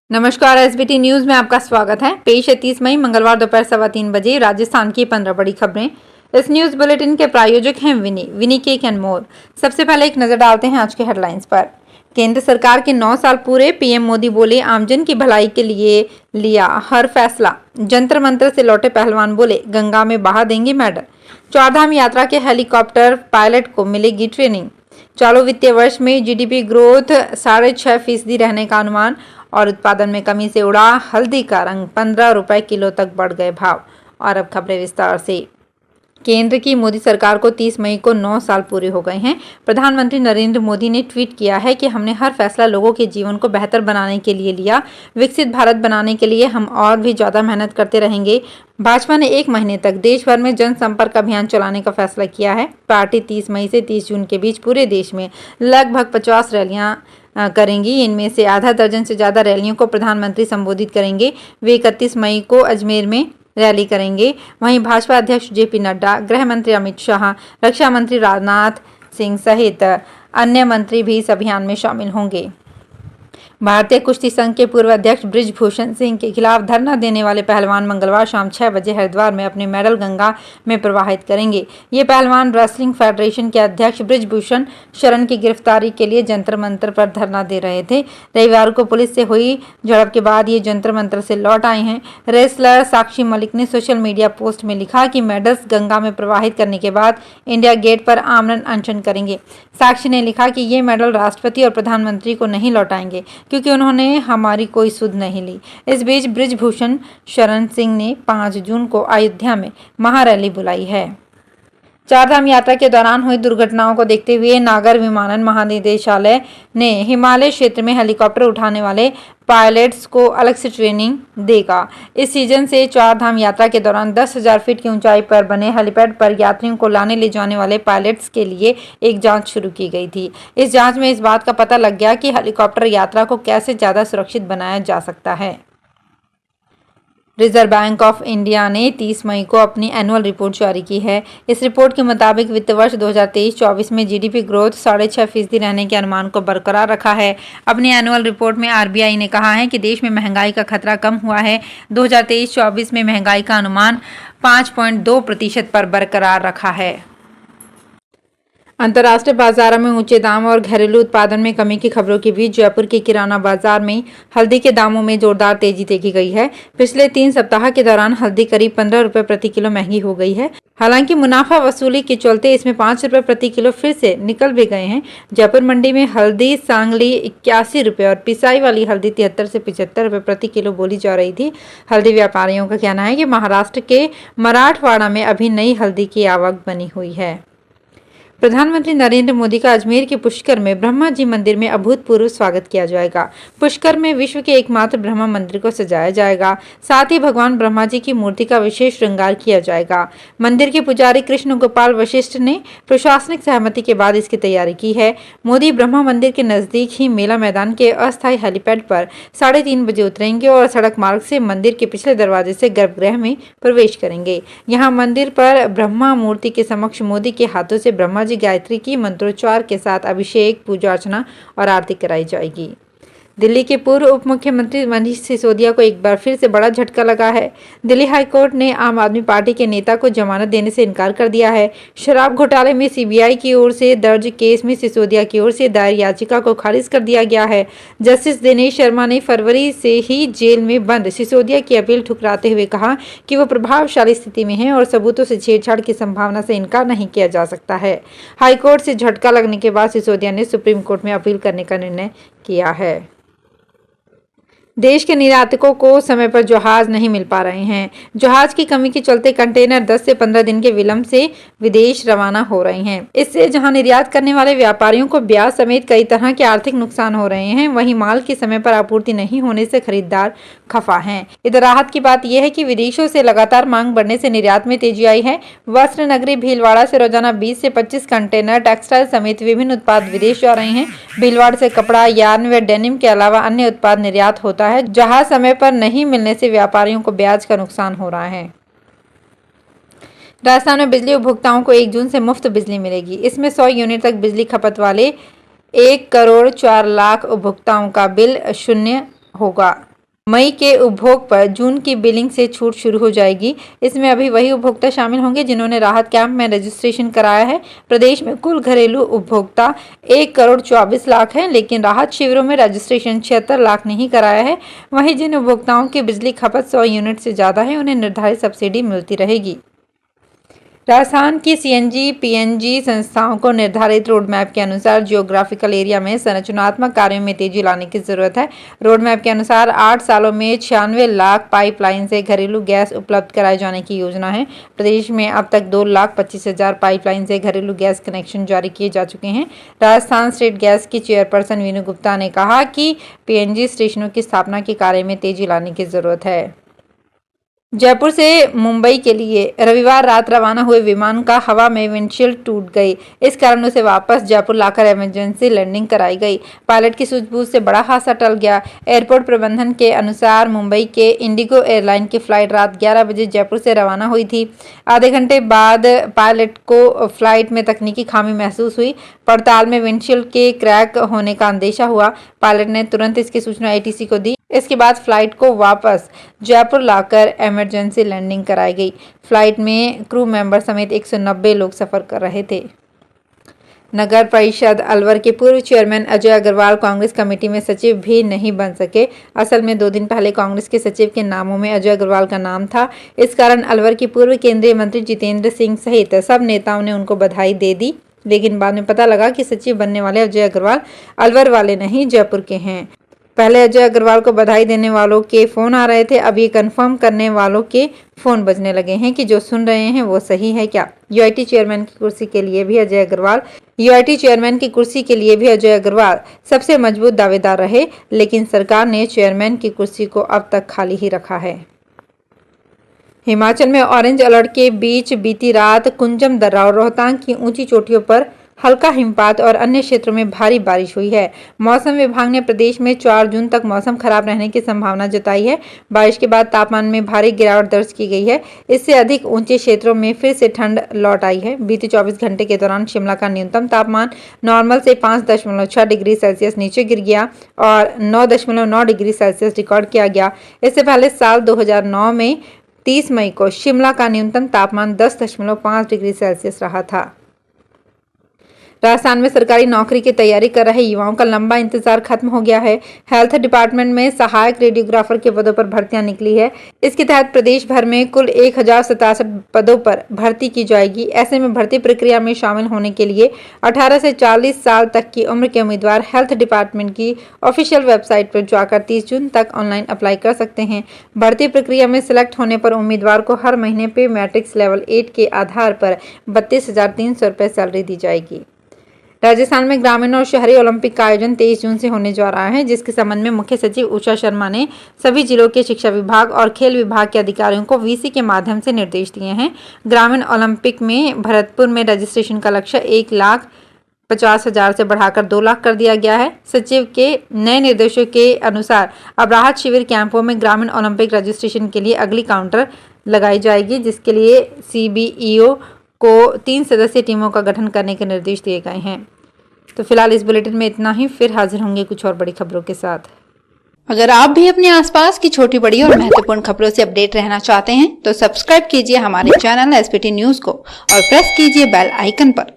नमस्कार, SBT news में आपका स्वागत है। पेश है 30 मई मंगलवार दोपहर 3:15 बजे राजस्थान की 15 बड़ी खबरें। इस न्यूज बुलेटिन के प्रायोजक हैं विनी केक एंड मोर। सबसे पहले एक नजर डालते हैं आज के हेडलाइंस पर। केंद्र सरकार के 9 साल पूरे, पीएम मोदी बोले आमजन की भलाई के लिए लिया हर फैसला। जंतर मंतर से लौटे पहलवान बोले गंगा में बहा देंगे मेडल। चारधाम यात्रा के हेलीकॉप्टर पायलट को मिलेगी ट्रेनिंग। चालू वित्तीय वर्ष में जीडीपी ग्रोथ 6.5% रहने का अनुमान। और उत्पादन में कमी से उड़ा हल्दी का रंग, 15 रुपए किलो तक बढ़ गए भाव। और अब खबरें विस्तार से। केंद्र की मोदी सरकार को 30 मई को 9 साल पूरे हो गए हैं। प्रधानमंत्री नरेंद्र मोदी ने ट्वीट किया है कि हमने हर फैसला लोगों के जीवन को बेहतर बनाने के लिए लिया। विकसित भारत बनाने के लिए हम और भी ज्यादा मेहनत करते रहेंगे। भाजपा ने 1 महीने तक देश भर में जनसंपर्क अभियान चलाने का फैसला किया है। पार्टी 30 मई से 30 जून के बीच पूरे देश में लगभग 50 रैलियां करेंगी। इनमें से आधा दर्जन से ज्यादा रैलियों को प्रधानमंत्री संबोधित करेंगे। वे 31 मई को अजमेर में रैली करेंगे। वहीं भाजपा अध्यक्ष जेपी नड्डा, गृह मंत्री अमित शाह, रक्षा मंत्री राजनाथ सिंह सहित अन्य मंत्री भी इस अभियान में शामिल होंगे। भारतीय कुश्ती संघ के पूर्व अध्यक्ष बृजभूषण सिंह के खिलाफ धरना देने वाले पहलवान मंगलवार शाम 6 बजे हरिद्वार में अपने मेडल गंगा में प्रवाहित करेंगे। ये पहलवान रेसलिंग फेडरेशन के अध्यक्ष बृजभूषण शरण की गिरफ्तारी के लिए जंतर मंतर पर धरना दे रहे थे। रविवार को पुलिस से हुई झड़प के बाद ये जंतर मंतर से लौट आए हैं। रेसलर साक्षी मलिक ने सोशल मीडिया पोस्ट में लिखा कि मेडल्स गंगा में प्रवाहित करने के बाद इंडिया गेट पर आमरण अनशन करेंगे। साक्षी ने लिखा कि ये मेडल राष्ट्रपति और प्रधानमंत्री को नहीं लौटाएंगे क्योंकि उन्होंने हमारी कोई सुध नहीं ली। इस बीच बृजभूषण शरण सिंह ने 5 जून को अयोध्या में महारैली बुलाई है। चारधाम यात्रा के दौरान हुई दुर्घटनाओं को देखते हुए नागर विमानन महानिदेशालय ने हिमालय क्षेत्र में हेलीकॉप्टर उठाने वाले पायलट्स को अलग से ट्रेनिंग देगा। इस सीजन से चारधाम यात्रा के दौरान 10,000 फीट की ऊंचाई पर बने हेलीपैड पर यात्रियों को लाने ले जाने वाले पायलट्स के लिए एक जांच शुरू की गई थी। इस जांच में इस बात का पता लग गया कि हेलीकॉप्टर यात्रा को कैसे ज्यादा सुरक्षित बनाया जा सकता है। रिजर्व बैंक ऑफ इंडिया ने 30 मई को अपनी एनुअल रिपोर्ट जारी की है। इस रिपोर्ट के मुताबिक वित्त वर्ष 2023-24 में जीडीपी ग्रोथ 6.5% रहने के अनुमान को बरकरार रखा है। अपनी एनुअल रिपोर्ट में आरबीआई ने कहा है कि देश में महंगाई का खतरा कम हुआ है। 2023-24 में महंगाई का अनुमान 5.2% पर बरकरार रखा है। अंतर्राष्ट्रीय बाजारों में ऊंचे दाम और घरेलू उत्पादन में कमी की खबरों के बीच जयपुर के किराना बाजार में हल्दी के दामों में जोरदार तेजी देखी गई है। पिछले 3 सप्ताह के दौरान हल्दी करीब 15 रुपए प्रति किलो महंगी हो गई है। हालांकि मुनाफा वसूली के चलते इसमें 5 रुपए प्रति किलो फिर से निकल भी गए हैं। जयपुर मंडी में हल्दी सांगली 81 रुपए और पिसाई वाली हल्दी 73 से 75 रुपए प्रति किलो बोली जा रही थी। हल्दी व्यापारियों का कहना है कि महाराष्ट्र के मराठवाड़ा में अभी नई हल्दी की आवक बनी हुई है। प्रधानमंत्री नरेंद्र मोदी का अजमेर के पुष्कर में ब्रह्मा जी मंदिर में अभूतपूर्व स्वागत किया जाएगा। पुष्कर में विश्व के एकमात्र ब्रह्मा मंदिर को सजाया जाएगा। साथ ही भगवान ब्रह्मा जी की मूर्ति का विशेष श्रृंगार किया जाएगा। मंदिर के पुजारी कृष्ण गोपाल वशिष्ठ ने प्रशासनिक सहमति के बाद इसकी तैयारी की है। मोदी ब्रह्मा मंदिर के नजदीक ही मेला मैदान के अस्थायी हेलीपैड पर 3:30 बजे उतरेंगे और सड़क मार्ग से मंदिर के पिछले दरवाजे से गर्भगृह में प्रवेश करेंगे। यहाँ मंदिर पर ब्रह्मा मूर्ति के समक्ष मोदी के हाथों से ब्रह्मा जी गायत्री की मंत्रोच्चार के साथ अभिषेक, पूजा अर्चना और आरती कराई जाएगी। दिल्ली के पूर्व उप मुख्यमंत्री मनीष सिसोदिया को एक बार फिर से बड़ा झटका लगा है। दिल्ली हाईकोर्ट ने आम आदमी पार्टी के नेता को जमानत देने से इनकार कर दिया है। शराब घोटाले में सीबीआई की ओर से दर्ज केस में सिसोदिया की ओर से दायर याचिका को खारिज कर दिया गया है। जस्टिस दिनेश शर्मा ने फरवरी से ही जेल में बंद सिसोदिया की अपील ठुकराते हुए कहा कि वो प्रभावशाली स्थिति में है और सबूतों से छेड़छाड़ की संभावना से इनकार नहीं किया जा सकता है। हाईकोर्ट से झटका लगने के बाद सिसोदिया ने सुप्रीम कोर्ट में अपील करने का निर्णय किया है। देश के निर्यातकों को समय पर जहाज नहीं मिल पा रहे हैं। जहाज की कमी के चलते कंटेनर 10 से 15 दिन के विलंब से विदेश रवाना हो रहे हैं। इससे जहां निर्यात करने वाले व्यापारियों को ब्याज समेत कई तरह के आर्थिक नुकसान हो रहे हैं, वहीं माल की समय पर आपूर्ति नहीं होने से खरीदार खफा हैं। इधर राहत की बात यह है कि विदेशों से लगातार मांग बढ़ने से निर्यात में तेजी आई है। वस्त्र नगरी भीलवाड़ा से रोजाना 20 से 25 कंटेनर टेक्सटाइल समेत विभिन्न उत्पाद विदेश जा रहे हैं। भीलवाड़ा से कपड़ा, यार्न व डेनिम के अलावा अन्य उत्पाद निर्यात होता है। जहाज समय पर नहीं मिलने से व्यापारियों को ब्याज का नुकसान हो रहा है। राजस्थान में बिजली उपभोक्ताओं को 1 जून से मुफ्त बिजली मिलेगी। इसमें 100 यूनिट तक बिजली खपत वाले 1 करोड़ 4 लाख उपभोक्ताओं का बिल शून्य होगा। मई के उपभोग पर जून की बिलिंग से छूट शुरू हो जाएगी। इसमें अभी वही उपभोक्ता शामिल होंगे जिन्होंने राहत कैंप में रजिस्ट्रेशन कराया है। प्रदेश में कुल घरेलू उपभोक्ता 1,24,00,000 है, लेकिन राहत शिविरों में रजिस्ट्रेशन 76 लाख नहीं कराया है। वहीं जिन उपभोक्ताओं की बिजली खपत 100 यूनिट से ज्यादा है उन्हें निर्धारित सब्सिडी मिलती रहेगी। राजस्थान की सीएनजी पीएनजी संस्थाओं को निर्धारित रोड मैप के अनुसार जियोग्राफिकल एरिया में संरचनात्मक कार्यों में तेजी लाने की जरूरत है। रोड मैप के अनुसार 8 सालों में 96 लाख पाइपलाइन से घरेलू गैस उपलब्ध कराए जाने की योजना है। प्रदेश में अब तक 2,25,000 पाइपलाइन से घरेलू गैस कनेक्शन जारी किए जा चुके हैं। राजस्थान स्टेट गैस की चेयरपर्सन वीनू गुप्ता ने कहा कि पीएनजी स्टेशनों की स्थापना के कार्य में तेजी लाने की जरूरत है। जयपुर से मुंबई के लिए रविवार रात रवाना हुए विमान का हवा में विंडशील्ड टूट गई। इस कारण उसे वापस जयपुर लाकर इमरजेंसी लैंडिंग कराई गई। पायलट की सूझबूझ से बड़ा हादसा टल गया। एयरपोर्ट प्रबंधन के अनुसार मुंबई के इंडिगो एयरलाइन की फ्लाइट रात 11 बजे जयपुर से रवाना हुई थी। आधे घंटे बाद पायलट को फ्लाइट में तकनीकी खामी महसूस हुई। पड़ताल में विंडशील्ड के क्रैक होने का अंदेशा हुआ। पायलट ने तुरंत इसकी सूचना एटीसी को दी। इसके बाद फ्लाइट को वापस जयपुर लाकर इमरजेंसी लैंडिंग कराई गई। फ्लाइट में क्रू मेंबर समेत 190 लोग सफर कर रहे थे। नगर परिषद अलवर के पूर्व चेयरमैन अजय अग्रवाल कांग्रेस कमेटी में सचिव भी नहीं बन सके। असल में 2 दिन पहले कांग्रेस के सचिव के नामों में अजय अग्रवाल का नाम था। इस कारण अलवर के पूर्व केंद्रीय मंत्री जितेंद्र सिंह सहित सब नेताओं ने उनको बधाई दे दी, लेकिन बाद में पता लगा कि सचिव बनने वाले अजय अग्रवाल अलवर वाले नहीं जयपुर के हैं। पहले अजय अग्रवाल को बधाई देने वालों के फोन आ रहे थे, अब ये कंफर्म करने वालों के फोन बजने लगे हैं कि जो सुन रहे हैं वो सही है क्या। यूआईटी चेयरमैन की कुर्सी के लिए भी अजय अग्रवाल सबसे मजबूत दावेदार रहे, लेकिन सरकार ने चेयरमैन की कुर्सी को अब तक खाली ही रखा है। हिमाचल में ऑरेंज अलर्ट के बीच बीती रात कुंजम दर्रा और रोहतांग की ऊंची चोटियों पर हल्का हिमपात और अन्य क्षेत्रों में भारी बारिश हुई है। मौसम विभाग ने प्रदेश में 4 जून तक मौसम खराब रहने की संभावना जताई है। बारिश के बाद तापमान में भारी गिरावट दर्ज की गई है। इससे अधिक ऊंचे क्षेत्रों में फिर से ठंड लौट आई है। बीते 24 घंटे के दौरान शिमला का न्यूनतम तापमान नॉर्मल से 5.6 डिग्री सेल्सियस नीचे गिर गया और 9.9 डिग्री सेल्सियस रिकॉर्ड किया गया। इससे पहले साल 2009 में 30 मई को शिमला का न्यूनतम तापमान 10.5 डिग्री सेल्सियस रहा था। राजस्थान में सरकारी नौकरी की तैयारी कर रहे युवाओं का लंबा इंतजार खत्म हो गया है। हेल्थ डिपार्टमेंट में सहायक रेडियोग्राफर के पदों पर भर्तियां निकली है। इसके तहत प्रदेश भर में कुल 1067 पदों पर भर्ती की जाएगी। ऐसे में भर्ती प्रक्रिया में शामिल होने के लिए 18 से 40 साल तक की उम्र के उम्मीदवार हेल्थ डिपार्टमेंट की ऑफिशियल वेबसाइट पर जाकर 30 जून तक ऑनलाइन अप्लाई कर सकते हैं। भर्ती प्रक्रिया में सिलेक्ट होने पर उम्मीदवार को हर महीने पे मैट्रिक्स लेवल 8 के आधार पर 32,300 रुपये सैलरी दी जाएगी। राजस्थान में ग्रामीण और शहरी ओलंपिक का आयोजन 23 जून से होने जा रहा है, जिसके संबंध में मुख्य सचिव उषा शर्मा ने सभी जिलों के शिक्षा विभाग और खेल विभाग के अधिकारियों को वीसी के माध्यम से निर्देश दिए हैं। ग्रामीण ओलंपिक में भरतपुर में रजिस्ट्रेशन का लक्ष्य 1,50,000 से बढ़ाकर 2 लाख कर दिया गया है। सचिव के नए निर्देशों के अनुसार अब राहत शिविर कैंपों में ग्रामीण ओलंपिक रजिस्ट्रेशन के लिए अगली काउंटर लगाई जाएगी, जिसके लिए सीबीईओ को 3 सदस्यीय टीमों का गठन करने के निर्देश दिए गए हैं। तो फिलहाल इस बुलेटिन में इतना ही, फिर हाजिर होंगे कुछ और बड़ी खबरों के साथ। अगर आप भी अपने आसपास की छोटी बड़ी और महत्वपूर्ण खबरों से अपडेट रहना चाहते हैं तो सब्सक्राइब कीजिए हमारे चैनल एसपीटी न्यूज को और प्रेस कीजिए बेल आइकन पर।